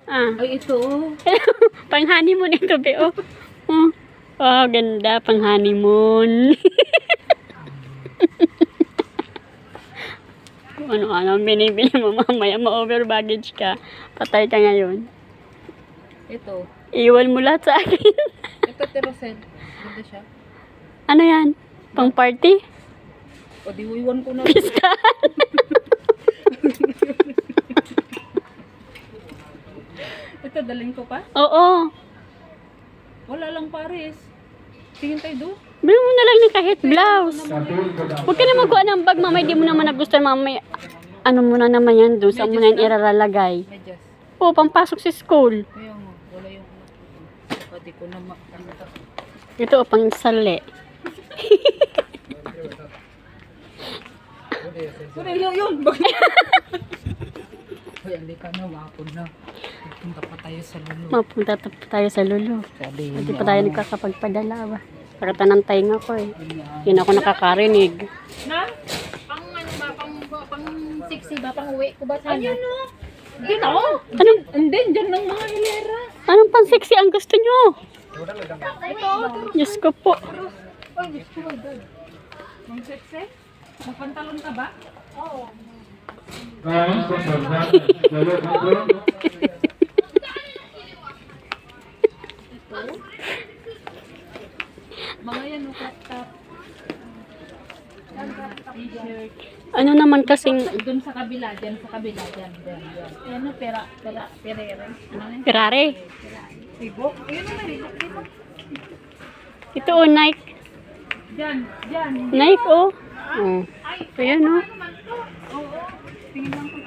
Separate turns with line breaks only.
Ah.
Ay, ito.
Pang honeymoon ito, be. Oh. Oh, ganda. Pang honeymoon. Ano-ano binibili mo mamaya. Ma-over baggage ka. Patay ka ngayon.
Ito.
Iwan mo lahat sa akin.
Ito, Terosel. Ganda siya.
Ano yan? Pang party?
O, di iwan ko na.
Pistahan.
Ito, daling ko pa.
Oo.
Wala lang pares. Tingin tayo doon.
Bilhin mo na lang ng kahit blouse. Huwag ka na magkuha ng bag, mamay. Di mo naman nagustuhan, mamay. Ano mo na naman yan doon? Saan mo na yan iralalagay?
Medyas.
Oo, pampasok sa school.
Kaya nga, wala yung pati ko na makanta.
Ito, pang sali.
Sorry, yun. Hoy, hindi ka na, wapon na. Punta pa tayo sa lulo.
Mapunta tayo sa lulo.
Sabi
Hindi pa tayo nagkakapagpadala ba? Pakatan ng tainga ko eh. Hindi na ako nakakarinig.
Na? Pang ano ba? Pang sexy ba? Pang uwi ko ba sana?
Ayun o. Diyan o.
Anong,
Hindi, dyan ng mga hilera.
anong pang sexy ang gusto nyo?
Ito.
Diyos ko po.
Ay, Diyos ko, my God. Mang sexy? Magpantalon ka ba? Oo. Mga yan o, crop top. T-shirt.
Ano naman kasing
Doon sa kabila, dyan sa kabila, dyan. Ano, perere. Ano yun?
Ferrari?
Reebok? Ayun naman, Reebok, Reebok.
Ito oh, Nike.
Dyan.
Nike oh. Oh. Ayan oh.
Oo. Tingin lang ko